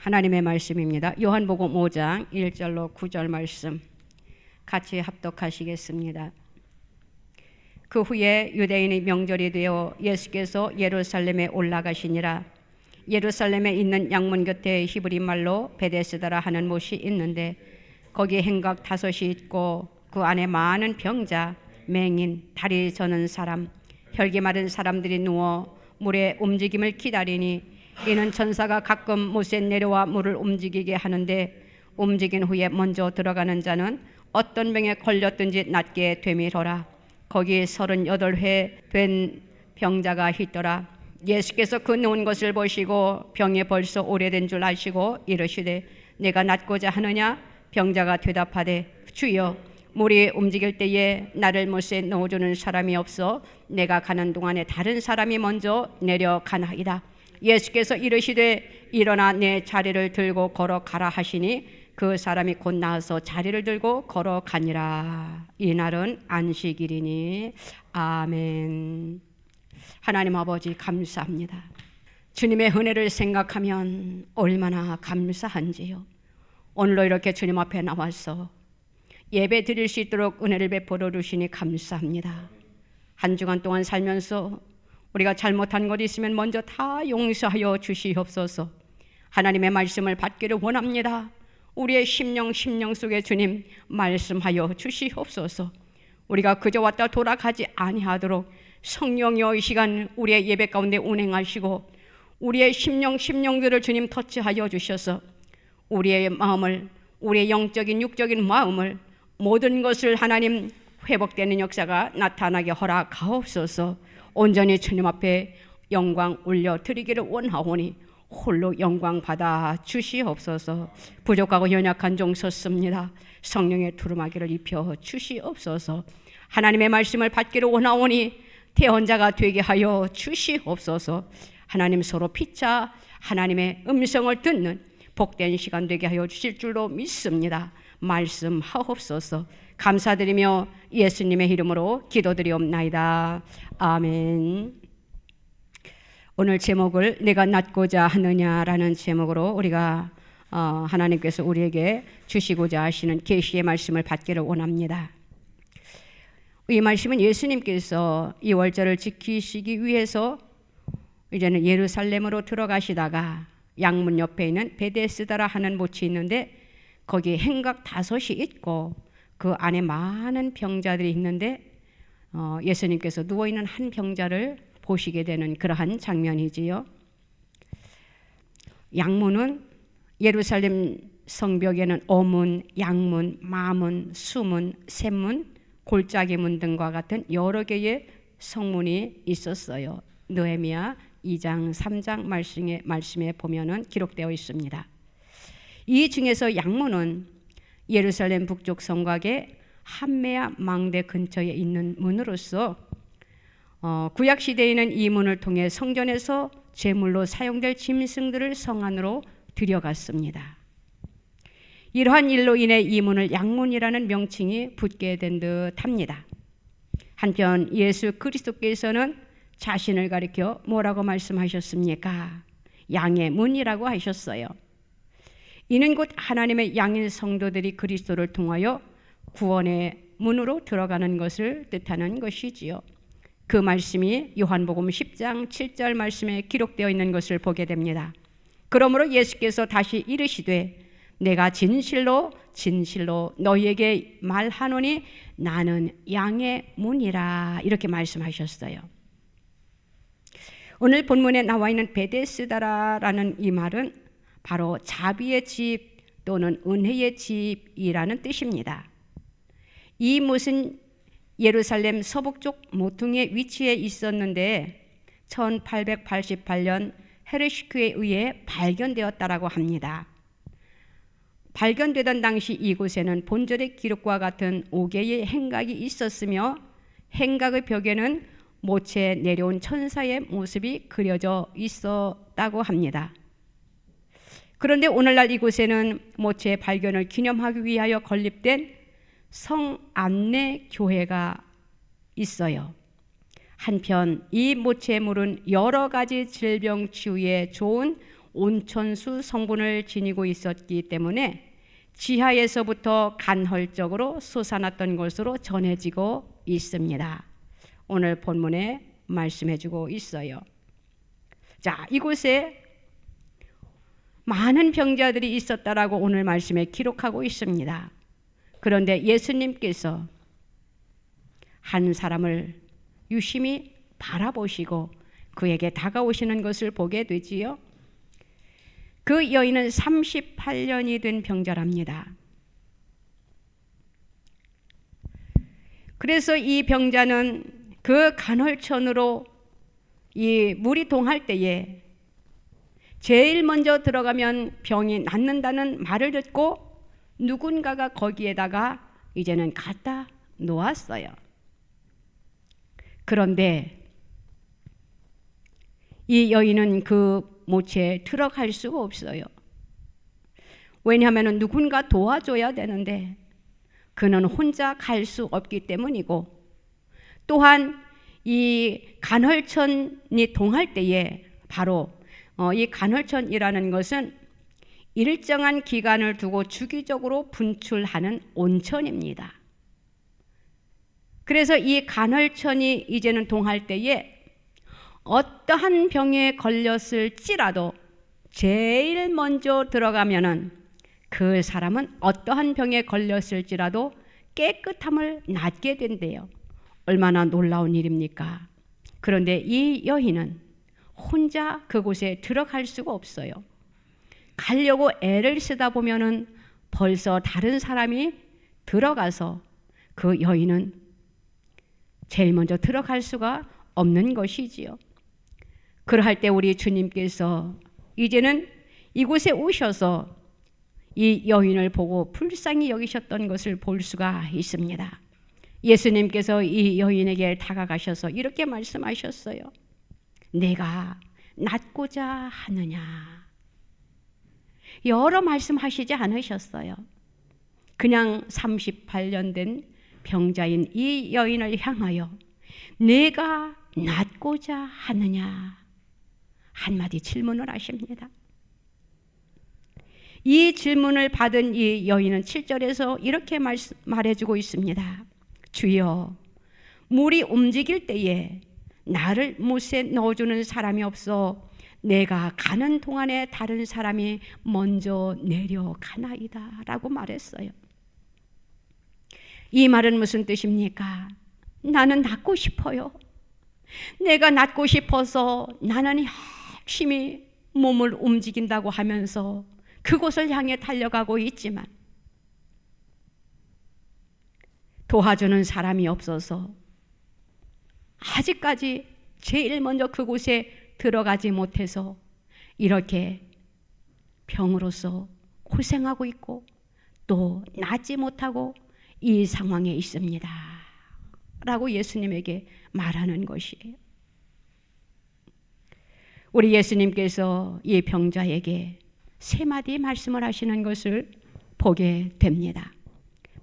하나님의 말씀입니다. 요한복음 5장 1절로 9절 말씀 같이 합독하시겠습니다. 그 후에 유대인의 명절이 되어 예수께서 예루살렘에 올라가시니라. 예루살렘에 있는 양문 곁에 히브리 말로 베데스다라 하는 못이 있는데 거기 행각 5이 있고 그 안에 많은 병자, 맹인, 다리 저는 사람, 혈기 마른 사람들이 누워 물의 움직임을 기다리니 이는 천사가 가끔 못에 내려와 물을 움직이게 하는데 움직인 후에 먼저 들어가는 자는 어떤 병에 걸렸든지 낫게 되미로라. 거기 38회 된 병자가 있더라. 예수께서 그 누운 것을 보시고 병이 벌써 오래된 줄 아시고 이르시되 내가 낫고자 하느냐? 병자가 대답하되 주여 물이 움직일 때에 나를 못에 넣어주는 사람이 없어 내가 가는 동안에 다른 사람이 먼저 내려가나이다. 예수께서 이르시되 일어나 내 자리를 들고 걸어가라 하시니 그 사람이 곧 나와서 자리를 들고 걸어가니라. 이날은 안식일이니. 아멘. 하나님 아버지 감사합니다. 주님의 은혜를 생각하면 얼마나 감사한지요. 오늘도 이렇게 주님 앞에 나와서 예배 드릴 수 있도록 은혜를 베풀어 주시니 감사합니다. 한 주간 동안 살면서 우리가 잘못한 것 있으면 먼저 다 용서하여 주시옵소서. 하나님의 말씀을 받기를 원합니다. 우리의 심령 속에 주님 말씀하여 주시옵소서. 우리가 그저 왔다 돌아가지 아니하도록 성령이여 이 시간 우리의 예배 가운데 운행하시고 우리의 심령들을 주님 터치하여 주셔서 우리의 마음을, 우리의 영적인 육적인 마음을 모든 것을 하나님 회복되는 역사가 나타나게 허락하옵소서. 온전히 주님 앞에 영광 올려드리기를 원하오니 홀로 영광 받아 주시옵소서. 부족하고 연약한 종 섰습니다. 성령의 두루마기를 입혀 주시옵소서. 하나님의 말씀을 받기를 원하오니 대언자가 되게 하여 주시옵소서. 하나님 서로 피차 하나님의 음성을 듣는 복된 시간 되게 하여 주실 줄로 믿습니다. 말씀하옵소서. 감사드리며 예수님의 이름으로 기도드리옵나이다. 아멘. 오늘 제목을 내가 낫고자 하느냐라는 제목으로 우리가 하나님께서 우리에게 주시고자 하시는 계시의 말씀을 받기를 원합니다. 이 말씀은 예수님께서 이 월절을 지키시기 위해서 이제는 예루살렘으로 들어가시다가 양문 옆에 있는 베데스다라 하는 못이 있는데 거기에 행각 5이 있고 그 안에 많은 병자들이 있는데 예수님께서 누워있는 한 병자를 보시게 되는 그러한 장면이지요. 양문은 예루살렘 성벽에는 어문, 양문, 마문, 수문, 샘문, 골짜기 문 등과 같은 여러 개의 성문이 있었어요. 느헤미야 2장 3장 말씀에 보면은 기록되어 있습니다. 이 중에서 양문은 예루살렘 북쪽 성곽의 함메야 망대 근처에 있는 문으로서 구약 시대에는 이 문을 통해 성전에서 제물로 사용될 짐승들을 성 안으로 들여갔습니다. 이러한 일로 인해 이 문을 양문이라는 명칭이 붙게 된 듯합니다. 한편 예수 그리스도께서는 자신을 가리켜 뭐라고 말씀하셨습니까? 양의 문이라고 하셨어요. 이는 곧 하나님의 양인 성도들이 그리스도를 통하여 구원의 문으로 들어가는 것을 뜻하는 것이지요. 그 말씀이 요한복음 10장 7절 말씀에 기록되어 있는 것을 보게 됩니다. 그러므로 예수께서 다시 이르시되 내가 진실로 너희에게 말하노니 나는 양의 문이라 이렇게 말씀하셨어요. 오늘 본문에 나와 있는 베데스다라는 이 말은 바로 자비의 집 또는 은혜의 집이라는 뜻입니다. 이 못은 예루살렘 서북쪽 모퉁이에 위치해 있었는데 1888년 헤르시크에 의해 발견되었다라고 합니다. 발견되던 당시 이곳에는 본절의 기록과 같은 5개의 행각이 있었으며 행각의 벽에는 모체에 내려온 천사의 모습이 그려져 있었다고 합니다. 그런데 오늘날 이곳에는 모체의 발견을 기념하기 위하여 건립된 성안내 교회가 있어요. 한편 이 모체물은 여러 가지 질병 치유에 좋은 온천수 성분을 지니고 있었기 때문에 지하에서부터 간헐적으로 솟아났던 것으로 전해지고 있습니다. 오늘 본문에 말씀해주고 있어요. 자, 이곳에 많은 병자들이 있었다라고 오늘 말씀에 기록하고 있습니다. 그런데 예수님께서 한 사람을 유심히 바라보시고 그에게 다가오시는 것을 보게 되지요. 그 여인은 38년이 된 병자랍니다. 그래서 이 병자는 그 간헐천으로 이 물이 동할 때에 제일 먼저 들어가면 병이 낫는다는 말을 듣고 누군가가 거기에다가 이제는 갖다 놓았어요. 그런데 이 여인은 그 못에 들어갈 수가 없어요. 왜냐하면 누군가 도와줘야 되는데 그는 혼자 갈 수 없기 때문이고, 또한 이 간헐천이 동할 때에 바로 이 간헐천이라는 것은 일정한 기간을 두고 주기적으로 분출하는 온천입니다. 그래서 이 간헐천이 이제는 동할 때에 어떠한 병에 걸렸을지라도 제일 먼저 들어가면은 그 사람은 어떠한 병에 걸렸을지라도 깨끗함을 낳게 된대요. 얼마나 놀라운 일입니까? 그런데 이 여인은 혼자 그곳에 들어갈 수가 없어요. 가려고 애를 쓰다 보면은 벌써 다른 사람이 들어가서 그 여인은 제일 먼저 들어갈 수가 없는 것이지요. 그러할 때 우리 주님께서 이제는 이곳에 오셔서 이 여인을 보고 불쌍히 여기셨던 것을 볼 수가 있습니다. 예수님께서 이 여인에게 다가가셔서 이렇게 말씀하셨어요. 내가 낫고자 하느냐. 여러 말씀하시지 않으셨어요. 그냥 38년 된 병자인 이 여인을 향하여 내가 낫고자 하느냐 한마디 질문을 하십니다. 이 질문을 받은 이 여인은 7절에서 이렇게 말해주고 있습니다. 주여, 물이 움직일 때에 나를 못에 넣어주는 사람이 없어 내가 가는 동안에 다른 사람이 먼저 내려가나이다 라고 말했어요. 이 말은 무슨 뜻입니까? 나는 낫고 싶어요. 내가 낫고 싶어서 나는 열심히 몸을 움직인다고 하면서 그곳을 향해 달려가고 있지만 도와주는 사람이 없어서 아직까지 제일 먼저 그곳에 들어가지 못해서 이렇게 병으로서 고생하고 있고 또 낫지 못하고 이 상황에 있습니다 라고 예수님에게 말하는 것이에요. 우리 예수님께서 이 병자에게 세 마디 말씀을 하시는 것을 보게 됩니다.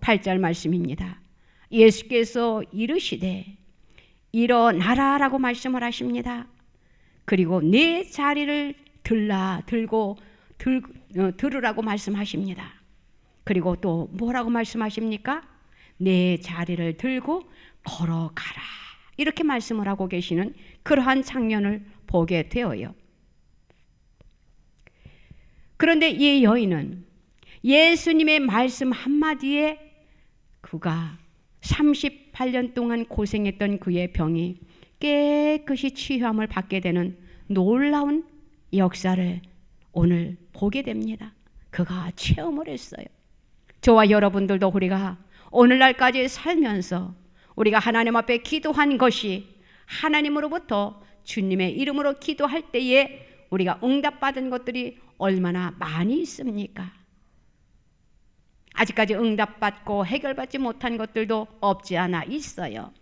8절 말씀입니다. 예수께서 이르시되 일어나라 라고 말씀을 하십니다. 그리고 내 자리를 들으라고 말씀하십니다. 그리고 또 뭐라고 말씀하십니까? 내 자리를 들고 걸어가라 이렇게 말씀을 하고 계시는 그러한 장면을 보게 되어요. 그런데 이 여인은 예수님의 말씀 한마디에 그가 38년 동안 고생했던 그의 병이 깨끗이 치유함을 받게 되는 놀라운 역사를 오늘 보게 됩니다. 그가 체험을 했어요. 저와 여러분들도 우리가 오늘날까지 살면서 우리가 하나님 앞에 기도한 것이 하나님으로부터 주님의 이름으로 기도할 때에 우리가 응답받은 것들이 얼마나 많이 있습니까? 아직까지 응답받고 해결받지 못한 것들도 없지 않아 있어요.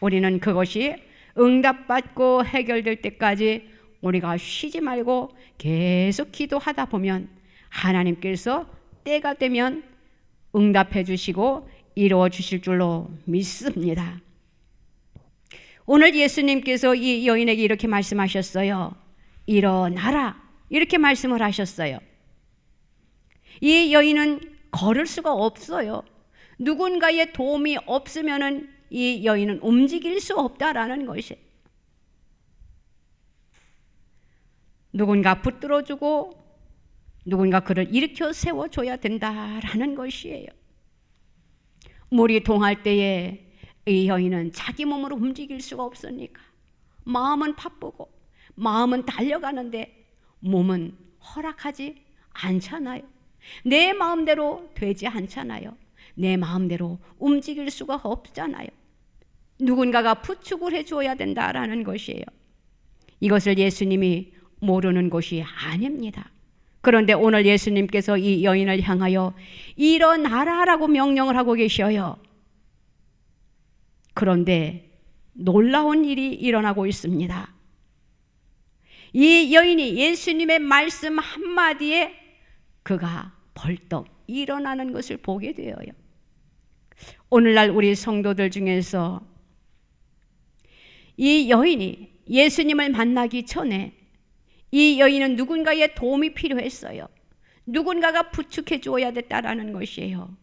우리는 그것이 응답받고 해결될 때까지 우리가 쉬지 말고 계속 기도하다 보면 하나님께서 때가 되면 응답해 주시고 이루어 주실 줄로 믿습니다. 오늘 예수님께서 이 여인에게 이렇게 말씀하셨어요. 일어나라. 이렇게 말씀을 하셨어요. 이 여인은 걸을 수가 없어요. 누군가의 도움이 없으면은 이 여인은 움직일 수 없다라는 것이에요. 누군가 붙들어주고 누군가 그를 일으켜 세워줘야 된다라는 것이에요. 물이 동할 때에 이 여인은 자기 몸으로 움직일 수가 없으니까 마음은 바쁘고 마음은 달려가는데 몸은 허락하지 않잖아요. 내 마음대로 되지 않잖아요. 내 마음대로 움직일 수가 없잖아요. 누군가가 부축을 해줘야 된다라는 것이에요. 이것을 예수님이 모르는 것이 아닙니다. 그런데 오늘 예수님께서 이 여인을 향하여 일어나라라고 명령을 하고 계셔요. 그런데 놀라운 일이 일어나고 있습니다. 이 여인이 예수님의 말씀 한마디에 그가 벌떡 일어나는 것을 보게 되어요. 오늘날 우리 성도들 중에서 이 여인이 예수님을 만나기 전에 이 여인은 누군가의 도움이 필요했어요. 누군가가 부축해 주어야 됐다라는 것이에요.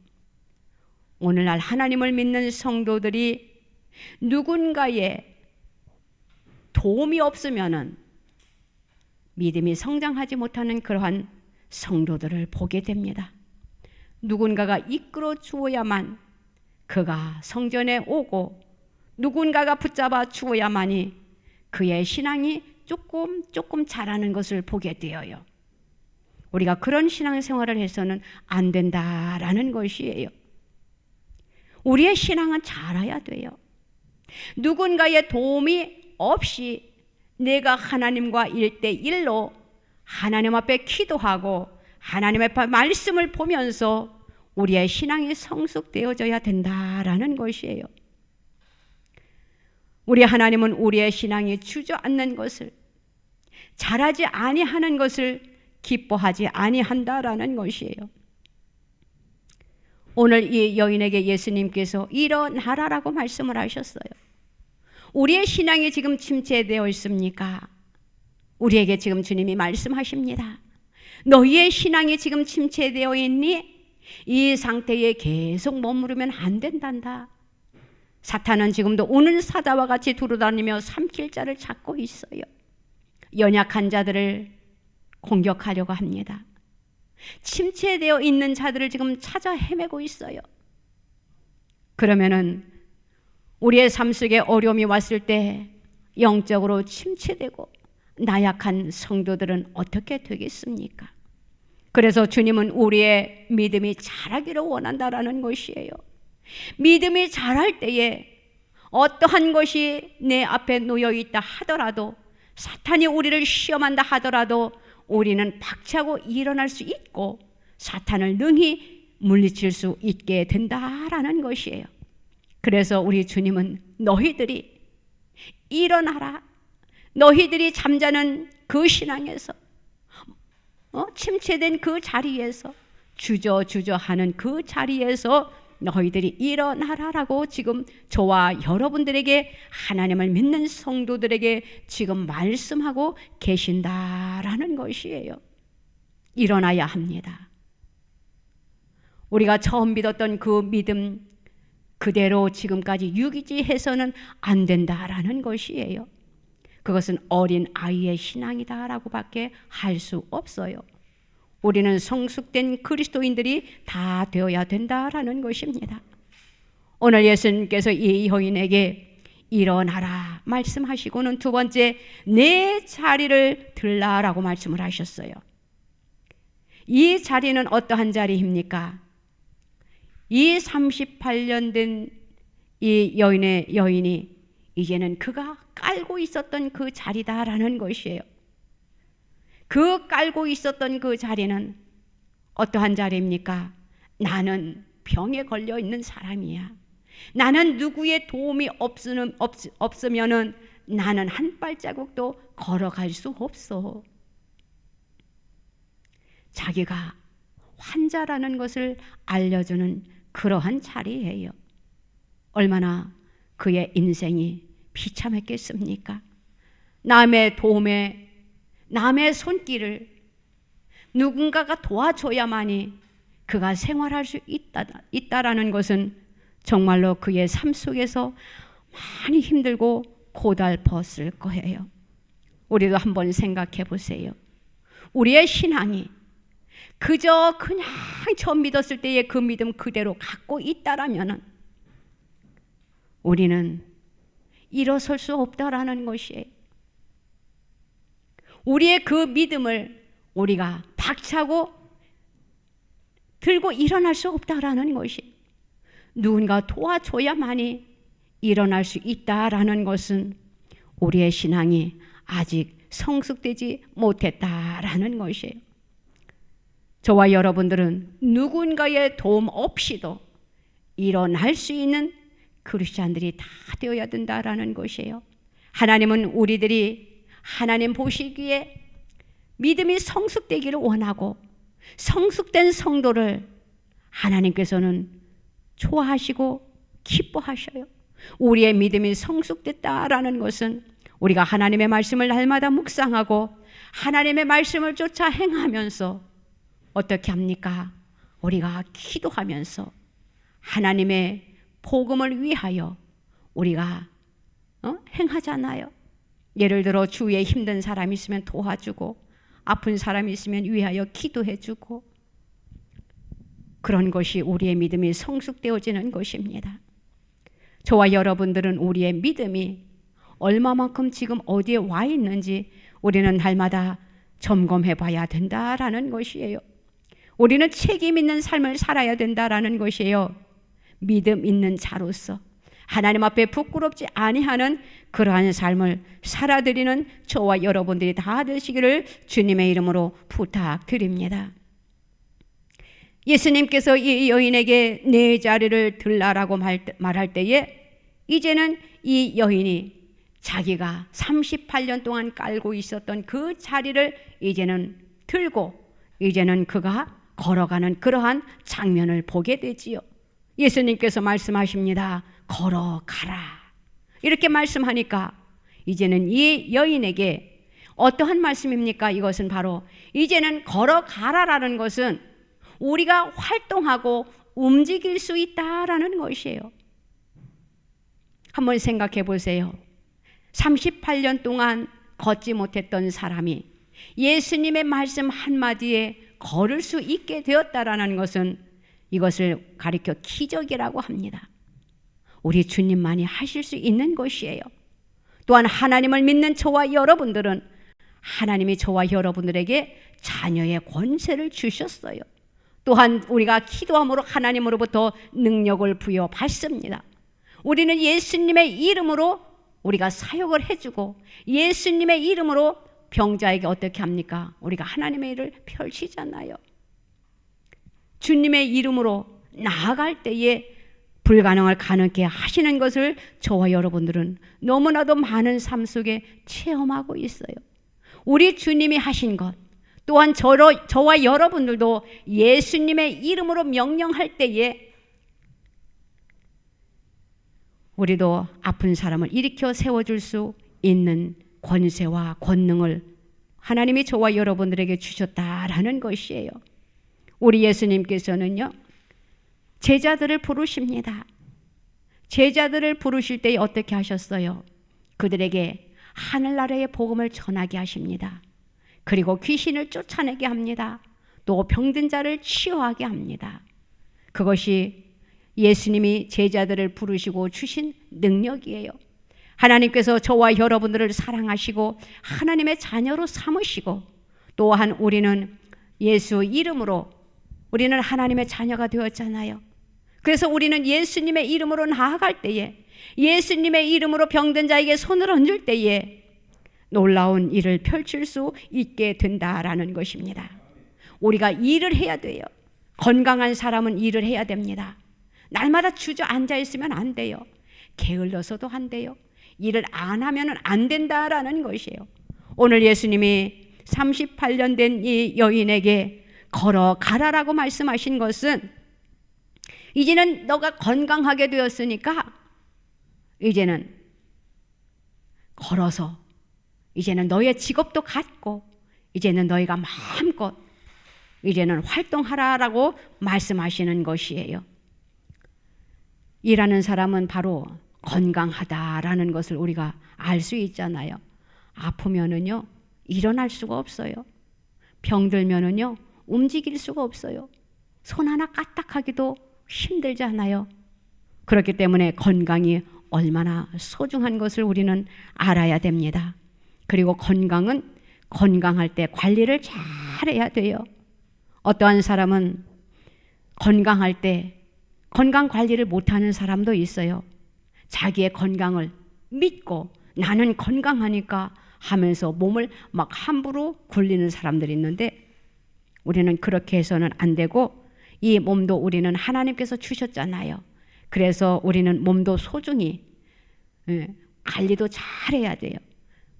오늘날 하나님을 믿는 성도들이 누군가의 도움이 없으면은 믿음이 성장하지 못하는 그러한 성도들을 보게 됩니다. 누군가가 이끌어 주어야만 그가 성전에 오고 누군가가 붙잡아 주어야만이 그의 신앙이 조금 자라는 것을 보게 되어요. 우리가 그런 신앙생활을 해서는 안 된다라는 것이에요. 우리의 신앙은 자라야 돼요. 누군가의 도움이 없이 내가 하나님과 1대1로 하나님 앞에 기도하고 하나님 앞에 말씀을 보면서 우리의 신앙이 성숙되어져야 된다라는 것이에요. 우리 하나님은 우리의 신앙이 주저앉는 것을, 자라지 아니하는 것을 기뻐하지 아니한다라는 것이에요. 오늘 이 여인에게 예수님께서 일어나라라고 말씀을 하셨어요. 우리의 신앙이 지금 침체되어 있습니까? 우리에게 지금 주님이 말씀하십니다. 너희의 신앙이 지금 침체되어 있니? 이 상태에 계속 머무르면 안 된단다. 사탄은 지금도 우는 사자와 같이 두루다니며 삼킬 자를 찾고 있어요. 연약한 자들을 공격하려고 합니다. 침체되어 있는 자들을 지금 찾아 헤매고 있어요. 그러면은 우리의 삶 속에 어려움이 왔을 때 영적으로 침체되고 나약한 성도들은 어떻게 되겠습니까? 그래서 주님은 우리의 믿음이 자라기를 원한다라는 것이에요. 믿음이 자랄 때에 어떠한 것이 내 앞에 놓여 있다 하더라도, 사탄이 우리를 시험한다 하더라도 우리는 박차고 일어날 수 있고 사탄을 능히 물리칠 수 있게 된다라는 것이에요. 그래서 우리 주님은 너희들이 일어나라, 너희들이 잠자는 그 신앙에서, 침체된 그 자리에서, 주저하는 그 자리에서 너희들이 일어나라라고 지금 저와 여러분들에게, 하나님을 믿는 성도들에게 지금 말씀하고 계신다라는 것이에요. 일어나야 합니다. 우리가 처음 믿었던 그 믿음 그대로 지금까지 유기지해서는 안 된다라는 것이에요. 그것은 어린 아이의 신앙이다라고 밖에 할 수 없어요. 우리는 성숙된 그리스도인들이 다 되어야 된다라는 것입니다. 오늘 예수님께서 이 여인에게 일어나라 말씀하시고는 두 번째, 내 자리를 들라라고 말씀을 하셨어요. 이 자리는 어떠한 자리입니까? 이 38년 된 이 여인이 이제는 그가 깔고 있었던 그 자리다라는 것이에요. 그 깔고 있었던 그 자리는 어떠한 자리입니까? 나는 병에 걸려 있는 사람이야. 나는 누구의 도움이 없으면은 나는 한 발자국도 걸어갈 수 없어. 자기가 환자라는 것을 알려주는 그러한 자리예요. 얼마나 그의 인생이 비참했겠습니까? 남의 도움에, 남의 손길을 누군가가 도와줘야만이 그가 생활할 수 있다라는 것은 정말로 그의 삶 속에서 많이 힘들고 고달팠을 거예요. 우리도 한번 생각해 보세요. 우리의 신앙이 그저 그냥 처음 믿었을 때의 그 믿음 그대로 갖고 있다라면 우리는 일어설 수 없다라는 것이에요. 우리의 그 믿음을 우리가 박차고 들고 일어날 수 없다라는 것이, 누군가 도와줘야만이 일어날 수 있다라는 것은 우리의 신앙이 아직 성숙되지 못했다라는 것이에요. 저와 여러분들은 누군가의 도움 없이도 일어날 수 있는 그리스도인들이 다 되어야 된다라는 것이에요. 하나님은 우리들이 하나님 보시기에 믿음이 성숙되기를 원하고 성숙된 성도를 하나님께서는 좋아하시고 기뻐하셔요. 우리의 믿음이 성숙됐다라는 것은 우리가 하나님의 말씀을 날마다 묵상하고 하나님의 말씀을 쫓아 행하면서 어떻게 합니까? 우리가 기도하면서 하나님의 복음을 위하여 우리가 행하잖아요. 예를 들어 주위에 힘든 사람이 있으면 도와주고 아픈 사람이 있으면 위하여 기도해주고, 그런 것이 우리의 믿음이 성숙되어지는 것입니다. 저와 여러분들은 우리의 믿음이 얼마만큼 지금 어디에 와 있는지 우리는 날마다 점검해 봐야 된다라는 것이에요. 우리는 책임 있는 삶을 살아야 된다라는 것이에요. 믿음 있는 자로서 하나님 앞에 부끄럽지 아니하는 그러한 삶을 살아드리는 저와 여러분들이 다 되시기를 주님의 이름으로 부탁드립니다. 예수님께서 이 여인에게 내 자리를 들라라고 말할 때에 이제는 이 여인이 자기가 38년 동안 깔고 있었던 그 자리를 이제는 들고 이제는 그가 걸어가는 그러한 장면을 보게 되지요. 예수님께서 말씀하십니다. 걸어가라. 이렇게 말씀하니까 이제는 이 여인에게 어떠한 말씀입니까? 이것은 바로 이제는 걸어가라라는 것은 우리가 활동하고 움직일 수 있다라는 것이에요. 한번 생각해 보세요. 38년 동안 걷지 못했던 사람이 예수님의 말씀 한마디에 걸을 수 있게 되었다라는 것은 이것을 가리켜 기적이라고 합니다. 우리 주님만이 하실 수 있는 것이에요. 또한 하나님을 믿는 저와 여러분들은 하나님이 저와 여러분들에게 자녀의 권세를 주셨어요. 또한 우리가 기도함으로 하나님으로부터 능력을 부여받습니다. 우리는 예수님의 이름으로 우리가 사역을 해주고 예수님의 이름으로 병자에게 어떻게 합니까? 우리가 하나님의 일을 펼치잖아요. 주님의 이름으로 나아갈 때에 불가능을 가능케 하시는 것을 저와 여러분들은 너무나도 많은 삶 속에 체험하고 있어요. 우리 주님이 하신 것, 또한 저와 여러분들도 예수님의 이름으로 명령할 때에 우리도 아픈 사람을 일으켜 세워줄 수 있는 권세와 권능을 하나님이 저와 여러분들에게 주셨다라는 것이에요. 우리 예수님께서는요, 제자들을 부르십니다. 제자들을 부르실 때 어떻게 하셨어요? 그들에게 하늘나라의 복음을 전하게 하십니다. 그리고 귀신을 쫓아내게 합니다. 또 병든 자를 치유하게 합니다. 그것이 예수님이 제자들을 부르시고 주신 능력이에요. 하나님께서 저와 여러분들을 사랑하시고 하나님의 자녀로 삼으시고, 또한 우리는 예수 이름으로 우리는 하나님의 자녀가 되었잖아요. 그래서 우리는 예수님의 이름으로 나아갈 때에, 예수님의 이름으로 병든 자에게 손을 얹을 때에 놀라운 일을 펼칠 수 있게 된다라는 것입니다. 우리가 일을 해야 돼요. 건강한 사람은 일을 해야 됩니다. 날마다 주저앉아 있으면 안 돼요. 게을러서도 안 돼요. 일을 안 하면 안 된다라는 것이에요. 오늘 예수님이 38년 된 이 여인에게 걸어가라라고 말씀하신 것은 이제는 너가 건강하게 되었으니까 이제는 걸어서 이제는 너의 직업도 갖고 이제는 너희가 마음껏 이제는 활동하라라고 말씀하시는 것이에요. 일하는 사람은 바로 건강하다라는 것을 우리가 알 수 있잖아요. 아프면은요 일어날 수가 없어요. 병들면은요 움직일 수가 없어요. 손 하나 까딱하기도 힘들잖아요. 그렇기 때문에 건강이 얼마나 소중한 것을 우리는 알아야 됩니다. 그리고 건강은 건강할 때 관리를 잘해야 돼요. 어떠한 사람은 건강할 때 건강 관리를 못하는 사람도 있어요. 자기의 건강을 믿고 나는 건강하니까 하면서 몸을 막 함부로 굴리는 사람들이 있는데, 우리는 그렇게 해서는 안 되고, 이 몸도 우리는 하나님께서 주셨잖아요. 그래서 우리는 몸도 소중히 관리도 잘해야 돼요.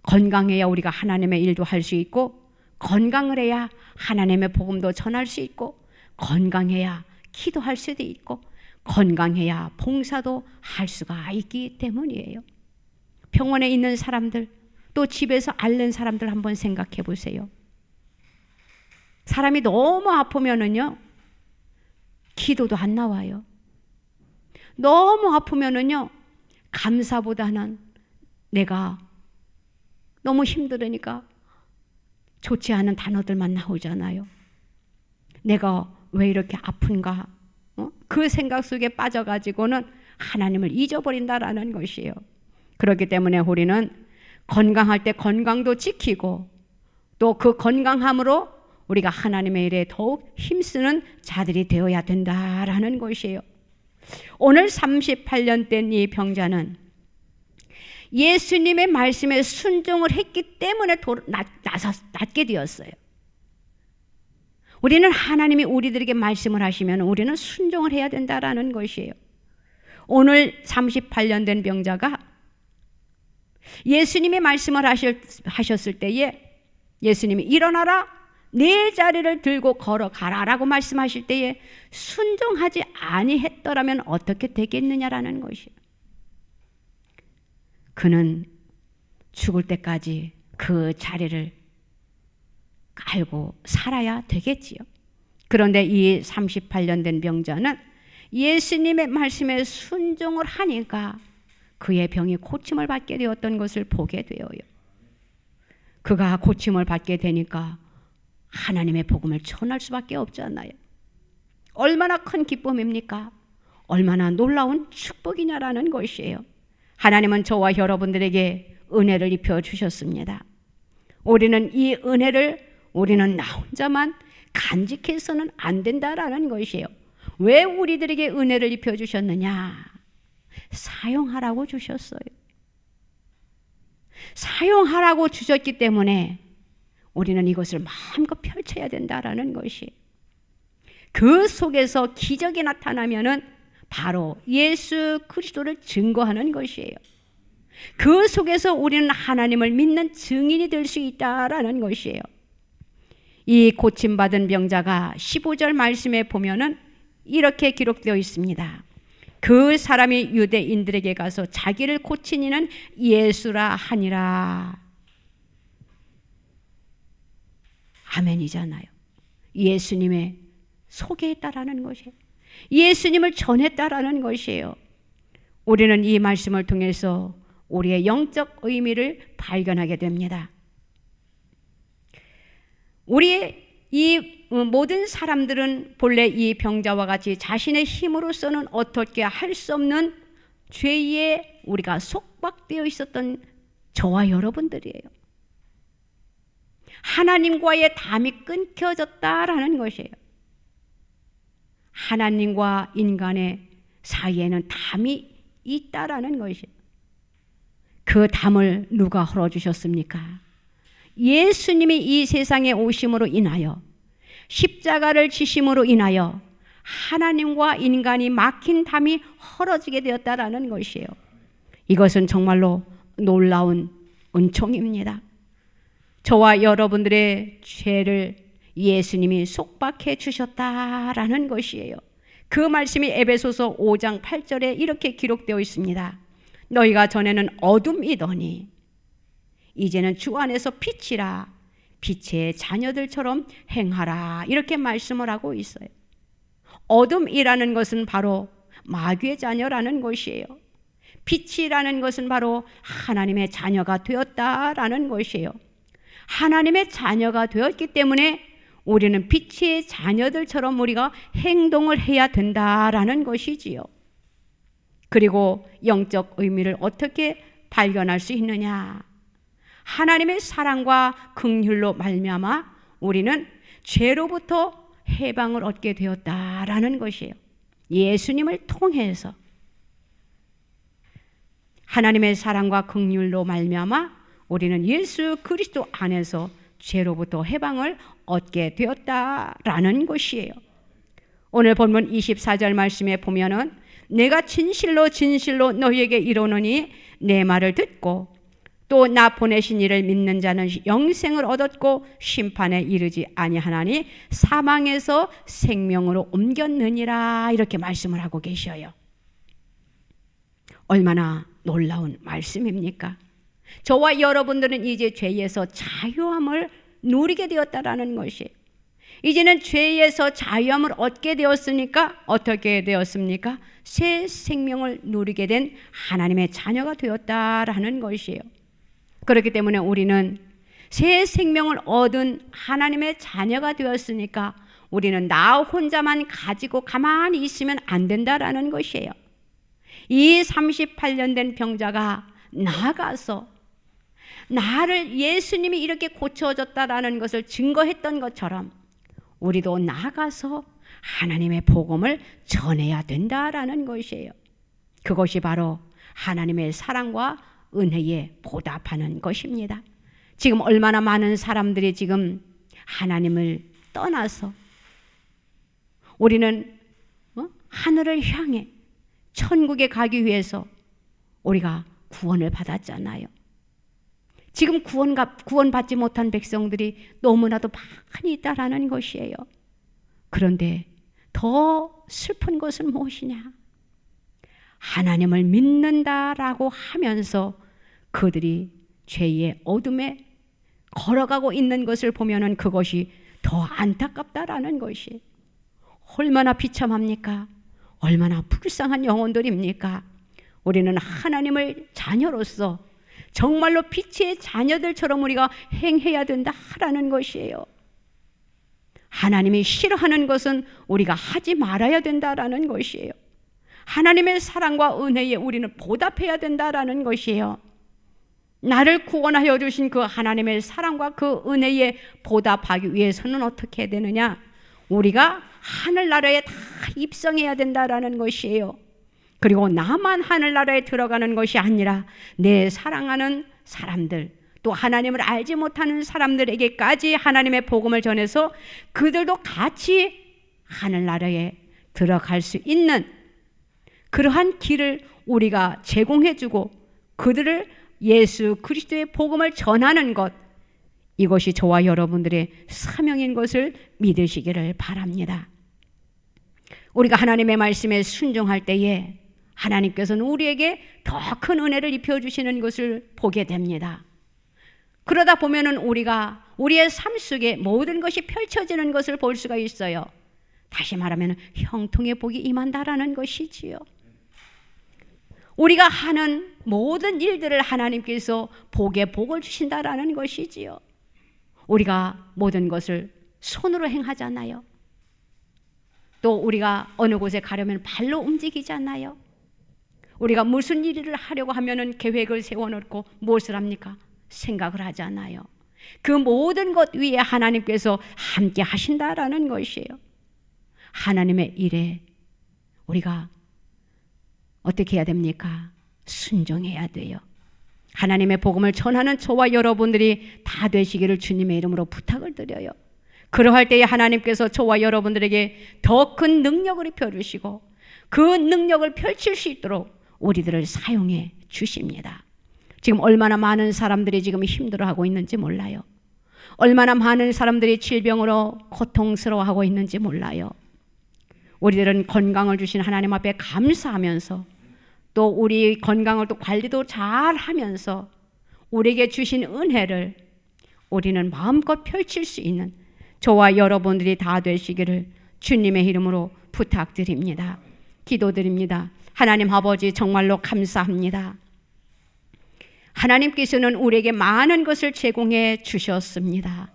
건강해야 우리가 하나님의 일도 할 수 있고, 건강을 해야 하나님의 복음도 전할 수 있고, 건강해야 기도할 수도 있고, 건강해야 봉사도 할 수가 있기 때문이에요. 병원에 있는 사람들, 또 집에서 앓는 사람들 한번 생각해 보세요. 사람이 너무 아프면은요 기도도 안 나와요. 너무 아프면은요 감사보다는 내가 너무 힘들으니까 좋지 않은 단어들만 나오잖아요. 내가 왜 이렇게 아픈가? 그 생각 속에 빠져가지고는 하나님을 잊어버린다라는 것이에요. 그렇기 때문에 우리는 건강할 때 건강도 지키고, 또 그 건강함으로 우리가 하나님의 일에 더욱 힘쓰는 자들이 되어야 된다라는 것이에요. 오늘 38년 된 이 병자는 예수님의 말씀에 순종을 했기 때문에 낫게 되었어요. 우리는 하나님이 우리들에게 말씀을 하시면 우리는 순종을 해야 된다라는 것이에요. 오늘 38년 된 병자가 예수님이 말씀을 하셨을 때에 예수님이 일어나라, 네 자리를 들고 걸어가라라고 말씀하실 때에 순종하지 아니했더라면 어떻게 되겠느냐라는 것이에요. 그는 죽을 때까지 그 자리를 알고 살아야 되겠지요. 그런데 이 38년 된 병자는 예수님의 말씀에 순종을 하니까 그의 병이 고침을 받게 되었던 것을 보게 되어요. 그가 고침을 받게 되니까 하나님의 복음을 전할 수밖에 없잖아요. 얼마나 큰 기쁨입니까? 얼마나 놀라운 축복이냐라는 것이에요. 하나님은 저와 여러분들에게 은혜를 입혀 주셨습니다. 우리는 이 은혜를 우리는 나 혼자만 간직해서는 안 된다라는 것이에요. 왜 우리들에게 은혜를 입혀 주셨느냐? 사용하라고 주셨어요. 사용하라고 주셨기 때문에 우리는 이것을 마음껏 펼쳐야 된다라는 것이, 그 속에서 기적이 나타나면은 바로 예수 그리스도를 증거하는 것이에요. 그 속에서 우리는 하나님을 믿는 증인이 될 수 있다라는 것이에요. 이 고침받은 병자가 15절 말씀에 보면은 이렇게 기록되어 있습니다. 그 사람이 유대인들에게 가서 자기를 고친 이는 예수라 하니라. 아멘이잖아요. 예수님의 소개했다라는 것이에요. 예수님을 전했다라는 것이에요. 우리는 이 말씀을 통해서 우리의 영적 의미를 발견하게 됩니다. 우리 이 모든 사람들은 본래 이 병자와 같이 자신의 힘으로서는 어떻게 할 수 없는 죄에 우리가 속박되어 있었던 저와 여러분들이에요. 하나님과의 담이 끊겨졌다라는 것이에요. 하나님과 인간의 사이에는 담이 있다라는 것이에요. 그 담을 누가 헐어주셨습니까? 예수님이 이 세상에 오심으로 인하여, 십자가를 지심으로 인하여 하나님과 인간이 막힌 담이 헐어지게 되었다라는 것이에요. 이것은 정말로 놀라운 은총입니다. 저와 여러분들의 죄를 예수님이 속박해 주셨다라는 것이에요. 그 말씀이 에베소서 5장 8절에 이렇게 기록되어 있습니다. 너희가 전에는 어둠이더니 이제는 주 안에서 빛이라. 빛의 자녀들처럼 행하라 이렇게 말씀을 하고 있어요. 어둠이라는 것은 바로 마귀의 자녀라는 것이에요. 빛이라는 것은 바로 하나님의 자녀가 되었다라는 것이에요. 하나님의 자녀가 되었기 때문에 우리는 빛의 자녀들처럼 우리가 행동을 해야 된다라는 것이지요. 그리고 영적 의미를 어떻게 발견할 수 있느냐? 하나님의 사랑과 긍휼로 말미암아 우리는 죄로부터 해방을 얻게 되었다라는 것이에요. 예수님을 통해서 하나님의 사랑과 긍휼로 말미암아 우리는 예수 그리스도 안에서 죄로부터 해방을 얻게 되었다라는 것이에요. 오늘 본문 24절 말씀에 보면은 내가 진실로 진실로 너희에게 이르노니 내 말을 듣고 또 나 보내신 이를 믿는 자는 영생을 얻었고 심판에 이르지 아니하나니 사망에서 생명으로 옮겼느니라 이렇게 말씀을 하고 계셔요. 얼마나 놀라운 말씀입니까? 저와 여러분들은 이제 죄에서 자유함을 누리게 되었다라는 것이, 이제는 죄에서 자유함을 얻게 되었으니까 어떻게 되었습니까? 새 생명을 누리게 된 하나님의 자녀가 되었다라는 것이에요. 그렇기 때문에 우리는 새 생명을 얻은 하나님의 자녀가 되었으니까 우리는 나 혼자만 가지고 가만히 있으면 안 된다라는 것이에요. 이 38년 된 병자가 나아가서 나를 예수님이 이렇게 고쳐줬다라는 것을 증거했던 것처럼 우리도 나아가서 하나님의 복음을 전해야 된다라는 것이에요. 그것이 바로 하나님의 사랑과 은혜에 보답하는 것입니다. 지금 얼마나 많은 사람들이 지금 하나님을 떠나서 우리는 하늘을 향해 천국에 가기 위해서 우리가 구원을 받았잖아요. 지금 구원받지 못한 백성들이 너무나도 많이 있다라는 것이에요. 그런데 더 슬픈 것은 무엇이냐? 하나님을 믿는다라고 하면서 그들이 죄의 어둠에 걸어가고 있는 것을 보면은 그것이 더 안타깝다라는 것이, 얼마나 비참합니까? 얼마나 불쌍한 영혼들입니까? 우리는 하나님을 자녀로서 정말로 빛의 자녀들처럼 우리가 행해야 된다라는 것이에요. 하나님이 싫어하는 것은 우리가 하지 말아야 된다라는 것이에요. 하나님의 사랑과 은혜에 우리는 보답해야 된다라는 것이에요. 나를 구원하여 주신 그 하나님의 사랑과 그 은혜에 보답하기 위해서는 어떻게 해야 되느냐? 우리가 하늘나라에 다 입성해야 된다라는 것이에요. 그리고 나만 하늘나라에 들어가는 것이 아니라 내 사랑하는 사람들, 또 하나님을 알지 못하는 사람들에게까지 하나님의 복음을 전해서 그들도 같이 하늘나라에 들어갈 수 있는 그러한 길을 우리가 제공해주고 그들을 예수 그리스도의 복음을 전하는 것, 이것이 저와 여러분들의 사명인 것을 믿으시기를 바랍니다. 우리가 하나님의 말씀에 순종할 때에 하나님께서는 우리에게 더 큰 은혜를 입혀주시는 것을 보게 됩니다. 그러다 보면은 우리가 우리의 삶 속에 모든 것이 펼쳐지는 것을 볼 수가 있어요. 다시 말하면 형통의 복이 임한다라는 것이지요. 우리가 하는 모든 일들을 하나님께서 복의 복을 주신다라는 것이지요. 우리가 모든 것을 손으로 행하잖아요. 또 우리가 어느 곳에 가려면 발로 움직이잖아요. 우리가 무슨 일을 하려고 하면은 계획을 세워놓고 무엇을 합니까? 생각을 하잖아요. 그 모든 것 위에 하나님께서 함께 하신다라는 것이에요. 하나님의 일에 우리가 어떻게 해야 됩니까? 순종해야 돼요. 하나님의 복음을 전하는 저와 여러분들이 다 되시기를 주님의 이름으로 부탁을 드려요. 그러할 때에 하나님께서 저와 여러분들에게 더 큰 능력을 입혀주시고 그 능력을 펼칠 수 있도록 우리들을 사용해 주십니다. 지금 얼마나 많은 사람들이 지금 힘들어하고 있는지 몰라요. 얼마나 많은 사람들이 질병으로 고통스러워하고 있는지 몰라요. 우리들은 건강을 주신 하나님 앞에 감사하면서 또 우리 건강을 또 관리도 잘 하면서 우리에게 주신 은혜를 우리는 마음껏 펼칠 수 있는 저와 여러분들이 다 되시기를 주님의 이름으로 부탁드립니다. 기도드립니다. 하나님 아버지, 정말로 감사합니다. 하나님께서는 우리에게 많은 것을 제공해 주셨습니다.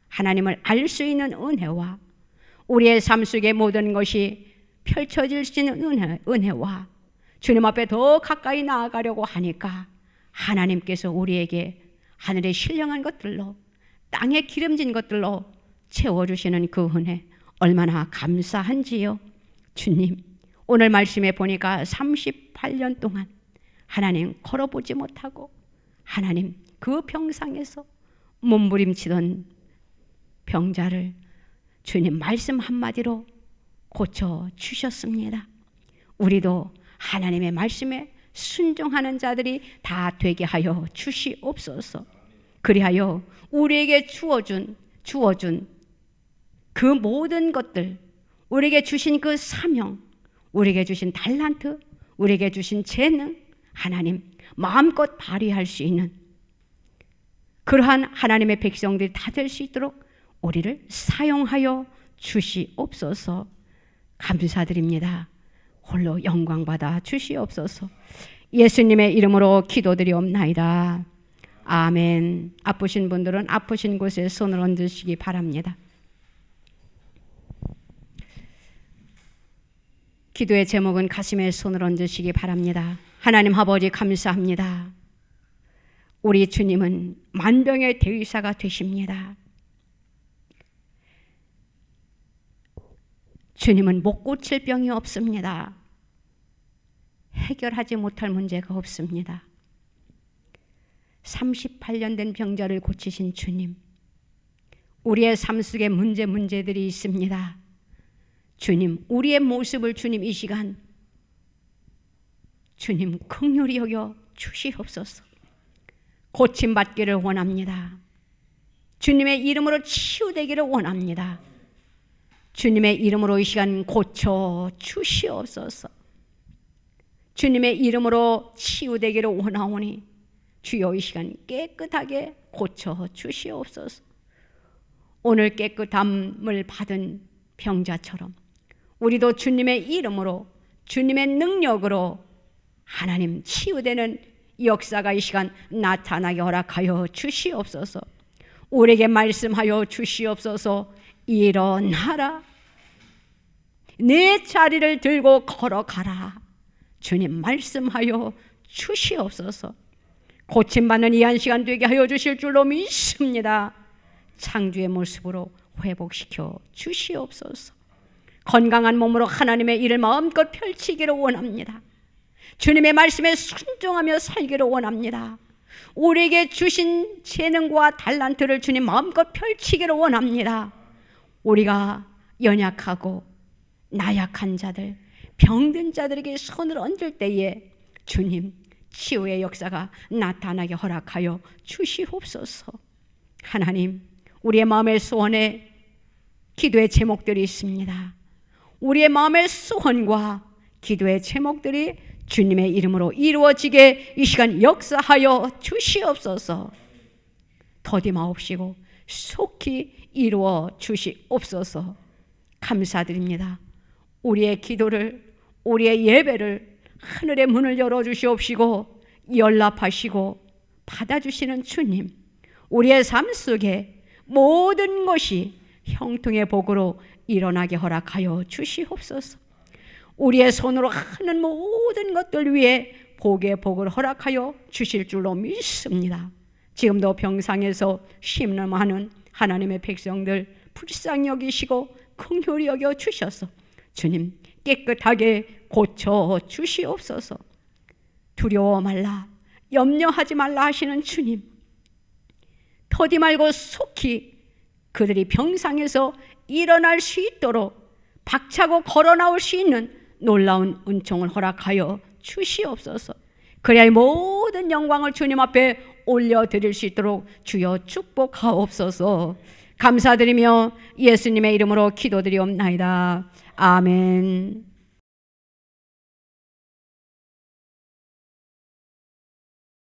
하나님을 알 수 있는 은혜와 우리의 삶 속의 모든 것이 펼쳐질 수 있는 은혜와 주님 앞에 더 가까이 나아가려고 하니까 하나님께서 우리에게 하늘의 신령한 것들로, 땅에 기름진 것들로 채워주시는 그 은혜 얼마나 감사한지요. 주님, 오늘 말씀에 보니까 38년 동안 하나님 걸어보지 못하고 하나님 그 병상에서 몸부림치던 병자를 주님 말씀 한마디로 고쳐주셨습니다. 우리도 하나님의 말씀에 순종하는 자들이 다 되게 하여 주시옵소서. 그리하여 우리에게 주어준 그 모든 것들, 우리에게 주신 그 사명, 우리에게 주신 달란트, 우리에게 주신 재능, 하나님 마음껏 발휘할 수 있는 그러한 하나님의 백성들이 다 될 수 있도록 우리를 사용하여 주시옵소서. 감사드립니다. 홀로 영광받아 주시옵소서. 예수님의 이름으로 기도드리옵나이다. 아멘. 아프신 분들은 아프신 곳에 손을 얹으시기 바랍니다. 기도의 제목은 가슴에 손을 얹으시기 바랍니다. 하나님 아버지, 감사합니다. 우리 주님은 만병의 대의사가 되십니다. 주님은 못 고칠 병이 없습니다. 해결하지 못할 문제가 없습니다. 38년 된 병자를 고치신 주님, 우리의 삶 속에 문제들이 있습니다. 주님, 우리의 모습을 주님 이 시간 주님 긍휼히 여겨 주시옵소서. 고침받기를 원합니다. 주님의 이름으로 치유되기를 원합니다. 주님의 이름으로 이 시간 고쳐 주시옵소서. 주님의 이름으로 치유되기를 원하오니 주여 이 시간 깨끗하게 고쳐 주시옵소서. 오늘 깨끗함을 받은 병자처럼 우리도 주님의 이름으로, 주님의 능력으로 하나님 치유되는 역사가 이 시간 나타나게 허락하여 주시옵소서. 우리에게 말씀하여 주시옵소서. 일어나라, 내 자리를 들고 걸어가라. 주님 말씀하여 주시옵소서. 고침받는 이 한 시간 되게 하여 주실 줄로 믿습니다. 창조의 모습으로 회복시켜 주시옵소서. 건강한 몸으로 하나님의 일을 마음껏 펼치기를 원합니다. 주님의 말씀에 순종하며 살기를 원합니다. 우리에게 주신 재능과 달란트를 주님 마음껏 펼치기를 원합니다. 우리가 연약하고 나약한 자들, 병든 자들에게 손을 얹을 때에 주님 치유의 역사가 나타나게 허락하여 주시옵소서. 하나님, 우리의 마음의 소원에 기도의 제목들이 있습니다. 우리의 마음의 소원과 기도의 제목들이 주님의 이름으로 이루어지게 이 시간 역사하여 주시옵소서. 더디마옵시고 속히 이루어 주시옵소서. 감사드립니다. 우리의 기도를, 우리의 예배를 하늘의 문을 열어주시옵시고 연락하시고 받아주시는 주님, 우리의 삶 속에 모든 것이 형통의 복으로 일어나게 허락하여 주시옵소서. 우리의 손으로 하는 모든 것들 위에 복의 복을 허락하여 주실 줄로 믿습니다. 지금도 병상에서 심령하는 하나님의 백성들 불쌍히 여기시고 긍휼히 여겨 주셔서 주님 깨끗하게 고쳐 주시옵소서. 두려워 말라, 염려하지 말라 하시는 주님, 더디 말고 속히 그들이 병상에서 일어날 수 있도록 박차고 걸어 나올 수 있는 놀라운 은총을 허락하여 주시옵소서. 그래야 모든 영광을 주님 앞에 올려드릴 수 있도록 주여 축복하옵소서. 감사드리며 예수님의 이름으로 기도드리옵나이다. 아멘.